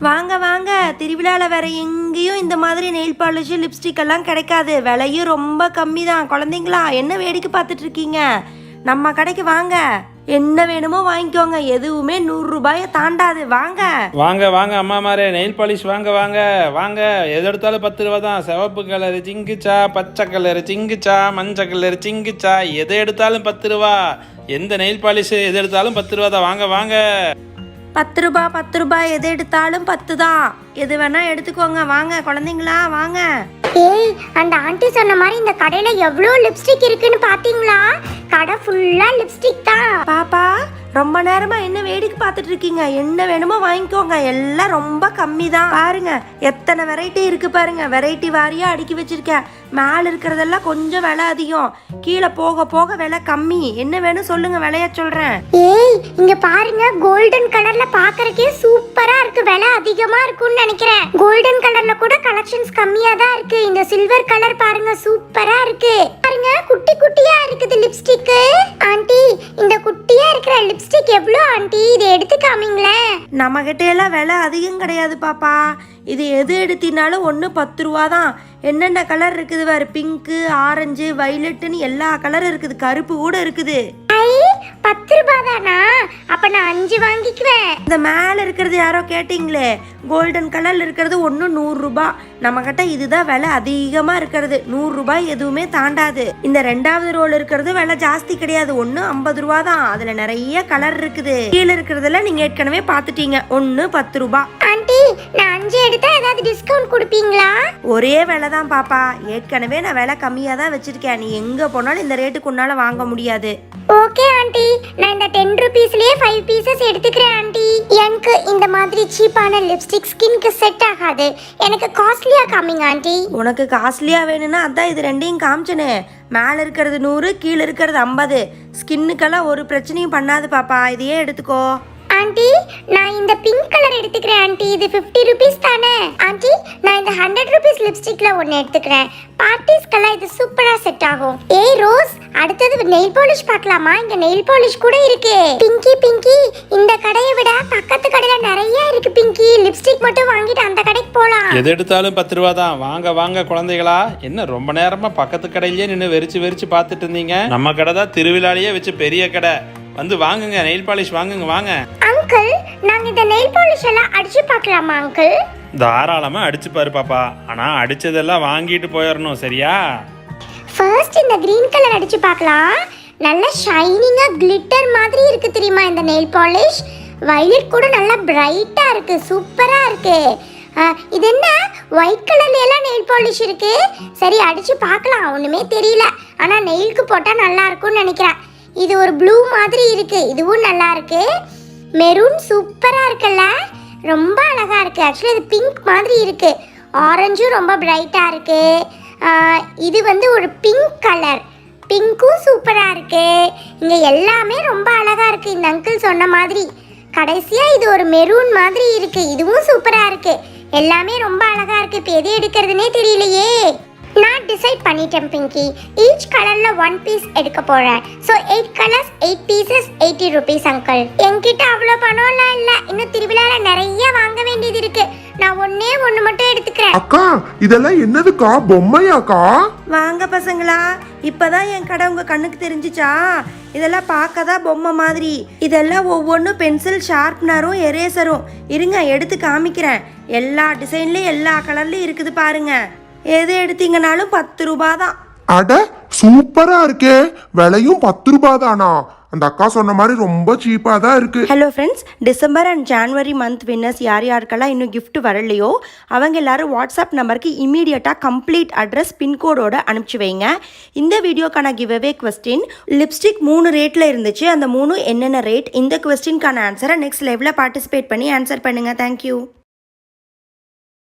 வாங்க வாங்க, திருவிழாவில் வேற எங்கேயும் இந்த மாதிரி நெயில் பாலிஷ் லிப்ஸ்டிக் எல்லாம் கிடைக்காது. விலையும் ரொம்ப கம்மி தான். குழந்தைங்களா என்ன வேடிக்கை பார்த்துட்டு இருக்கீங்க? நம்ம கடைக்கு வாங்க, என்ன வேணுமோ வாங்கிக்கோங்க. எதுவுமே 100 ரூபாயை தாண்டாது. வாங்க வாங்க வாங்க அம்மா மாரே, நெயில் பாலிஷ் வாங்க வாங்க வாங்க. எது எடுத்தாலும் 10 ரூபா தான். சிவப்பு கலர் சிங்குச்சா, பச்சை கலர் சிங்குச்சா, மஞ்சள் கலர் சிங்குச்சா, எது எடுத்தாலும் 10 ரூபா. எந்த நெயில் பாலிஷ் எது எடுத்தாலும் 10 ரூபா தான். வாங்க வாங்க. 10 ரூபாய் எது எடுத்தாலும் 10 தான். எது வேணா எடுத்துக்கோங்க. வாங்க குழந்தைங்களா வாங்க. ஏய், அந்த ஆண்டி சொன்ன மாதிரி இந்த கடையில எவ்வளோ லிப்ஸ்டிக் இருக்குன்னு பாத்தீங்களா? கடை ஃபுல்லா லிப்ஸ்டிக் தான். பாப்பா, ரொம்ப நேரமா என்ன வேடிக்கை பார்த்துட்டு இருக்கீங்க? என்ன வேணுமோ வாங்கிக்கோங்க. எல்லாம் ரொம்ப கம்மி தான். பாருங்க எத்தனை வெரைட்டி இருக்கு பாருங்க. வெரைட்டி வாரியா அடுக்கி வச்சிருக்கேன். மேல இருக்கிறதெல்லாம் கொஞ்சம் விலை அதிகம், கீழே போக போக விலை கம்மி. என்ன வேணும் சொல்லுங்க, விலைய சொல்றேன். ஏய், இங்க பாருங்க, கோல்டன் கலர்ல பாக்குறதுக்கே சூப்பரா இருக்கு. விலை அதிகமா இருக்கும்னு நினைக்கிறேன். கோல்டன் கலர்ல கூட கலெக்ஷன்ஸ் கம்மியா தான் இருக்கு. இந்த சில்வர் கலர் பாருங்க, சூப்பரா இருக்கு. பாருங்க, குட்டி குட்டியா இருக்குது லிப்ஸ்டிக். ஆண்டி, இந்த குட்டியா இருக்கிற லிப்ஸ்டிக் எவ்வளோ ஆண்டி? இது எடுத்து காமிங்களேன். நம்ம கிட்ட எல்லாம் விலை அதிகம் கிடையாது பாப்பா. இது எது எடுத்தினாலும் ஒன்று 10 ரூபா தான். என்னென்ன கலர் இருக்குது வேறு, பிங்க்கு, ஆரஞ்சு, வைலட்டுன்னு எல்லா கலரும் இருக்குது. கருப்பு கூட இருக்குது. 10 ரூபா தானா? அப்ப நான் 5 வாங்கிக்குவேன். இந்த மேலே இருக்கிறது யாரோ கேட்டிங்களே, கோல்டன் கலர்ல இருக்கிறது ஒன்று 100 ரூபாய். நம்ம கிட்ட இதுதான் விலை அதிகமாக இருக்கிறது. 100 ரூபாய் எதுவுமே தாண்டாது. இந்த 2வது ரோல் இருக்கிறது விலை ஜாஸ்தி கிடையாது. ஒன்று 50 ரூபா தான். அதில் நிறைய கலர் இருக்குது. கீழே இருக்கிறதெல்லாம் நீங்கள் ஏற்கனவே பார்த்துட்டீங்க. ஒன்று 10 ரூபாய். ஆண்டி, நான் 5 எடுத்தா ஏதாவது டிஸ்கவுண்ட் கொடுப்பீங்களா? ஒரே விலை தான் பாப்பா. ஏற்கனவே நான் விலை கம்மியாக தான் வச்சிருக்கேன். நீ எங்கே போனாலும் இந்த ரேட்டுக்கு உன்னால வாங்க முடியாது. ஓகே ஆண்டி, நான் இந்த 10 ரூபீஸ்லயே 5 பீசஸ் எடுத்துக்கிறேன் ஆண்டி. எனக்கு இந்த மாதிரி சீப்பான லிப்ஸ்டிக் ஸ்கின்க்கு செட் ஆகாது. எனக்கு காஸ்ட்லியா காமிங்க ஆண்டி. உனக்கு காஸ்ட்லியா வேணும்னா அதான் இது ரெண்டையும் காமிச்சனே. மேலே இருக்கிறது 100, கீழே இருக்கிறது 50. ஸ்கின்னுக்கெல்லாம் ஒரு பிரச்சனையும் பண்ணாது பாப்பா. இதையே எடுத்துக்கோ. ஆண்டி, நான் இந்த பிங்க் கலர் எடுத்துக்கிறேன் ஆண்டி. இது 50 ரூபீஸ் தானே ஆண்டி? நான் இந்த 100 ரூபீஸ் லிப்ஸ்டிக்ல ஒன்று எடுத்துக்கிறேன். பார்ட்டிஸ்க்கெல்லாம் இது சூப்பரா செட் ஆகும். ஏய் ரோஸ், அடுத்தது நெயில் பாலிஷ் பார்க்கலாமா? இங்க நெயில் பாலிஷ் கூட இருக்கு. பிங்கி பிங்கி, இந்த கடையை விட பக்கத்து கடையில நிறைய இருக்கு பிங்கி. லிப்ஸ்டிக் மட்டும் வாங்கிட்டு அந்த கடைக்கு போலாம். எது எடுத்தாலும் 10 ரூபா தான். வாங்க வாங்க குழந்தைகளா. என்ன ரொம்ப நேரமா பக்கத்து கடையிலேயே நின்று வெறிச்சு பார்த்துட்டு இருந்தீங்க? நம்ம கடை தான் திருவிழாலேயே வச்சு பெரிய கடை. வந்து வாங்குங்க, நெயில் பாலிஷ் வாங்குங்க வாங்க. அங்கிள், நாங்க இந்த நெயில் பாலிஷ் எல்லாம் அடிச்சு பார்க்கலாமா அங்கிள்? தாராளமா அடிச்சு பாரு பாப்பா. ஆனா அடிச்சதெல்லாம் வாங்கிட்டு போயிடணும், சரியா? ஃபர்ஸ்ட் இந்த கிரீன் கலர் அடிச்சு பார்க்கலாம். நல்ல ஷைனிங்கா கிளிட்டர் மாதிரி இருக்கு தெரியுமா இந்த நெயில் பாலிஷ்? வயலட் கூட நல்லா பிரைட்டா இருக்கு, சூப்பரா இருக்கு. இது என்ன ஒயிட் கலர்ல எல்லாம் நெயில் பாலிஷ் இருக்கு? சரி, அடிச்சு பார்க்கலாம். ஒண்ணுமே தெரியல, ஆனா நெயிலுக்கு போட்டா நல்லா இருக்கும்னு நினைக்கிறேன். இது ஒரு ப்ளூ மாதிரி இருக்கு, இதுவும் நல்லா இருக்கு. மெரூன் சூப்பரா இருக்குல்ல, ரொம்ப அழகா இருக்கு. ஆக்சுவலி இது பிங்க் மாதிரி இருக்கு. ஆரஞ்சும் ரொம்ப பிரைட்டா இருக்கு. இது வந்து ஒரு பிங்க் கலர், பிங்க்கும் சூப்பரா இருக்கு. இங்க எல்லாமே ரொம்ப அழகா இருக்கு இந்த அங்கிள் சொன்ன மாதிரி. கடைசியா இது ஒரு மெரூன் மாதிரி இருக்கு, இதுவும் சூப்பரா இருக்கு. எல்லாமே ரொம்ப அழகா இருக்கு. இப்போ எது எடுக்கிறதுனே தெரியலையே. நான் டிசைட் பண்ணிட்டேன் பிங்கி. ஈச் கலர்ல 1 பீஸ் எடுக்க போறேன். So 8 colours 8 pieces 80 rupees uncle. என்கிட்ட அவ்வளோ பணம்லாம் இல்லை. இன்னும் திருவிழால நிறைய வாங்க வேண்டியது இருக்கு. நான் ஒண்ணு மட்டும் எடுத்துக்கிறேன். அக்கா, இதெல்லாம் என்னதுக்கா? பொம்மையாக்கா? வாங்க பசங்களா, இப்பதான் என் கடை உங்க கண்ணுக்கு தெரிஞ்சிச்சா? இதெல்லாம் பார்க்கதான் பொம்மை மாதிரி. இதெல்லாம் ஒவ்வொன்றும் பென்சில் ஷார்ப்னரும் எரேசரும். இருங்க எடுத்து காமிக்கிறேன். எல்லா டிசைன்லயும் எல்லா கலர்லயும் இருக்குது பாருங்க. எது எடுத்தீங்கனாலும் 10 ரூபாய் தான். அட, சூப்பரா இருக்கே. விலையும் 10 ரூபாய் தானா? அந்த அக்கா சொன்ன மாதிரி ரொம்ப சீப்பா தான் இருக்கு. Hello friends, December and January month winners யாருக்கெல்லாம் இன்னும் gift வரலையோ அவங்க எல்லாரும் வாட்ஸ்அப் நம்பருக்கு இமீடியட்டாக கம்ப்ளீட் அட்ரஸ் பின்கோடோட அனுப்பிச்சி வைங்க. இந்த வீடியோக்கான கிவ்அவே கொஸ்டின், லிப்ஸ்டிக் 3 ரேட்டில் இருந்துச்சு. அந்த 3 என்னென்ன ரேட்? இந்த கொஸ்டின்கான ஆன்சரை நெக்ஸ்ட் லைவ்ல பார்ட்டிசிபேட் பண்ணி ஆன்சர் பண்ணுங்க. தேங்க்யூ.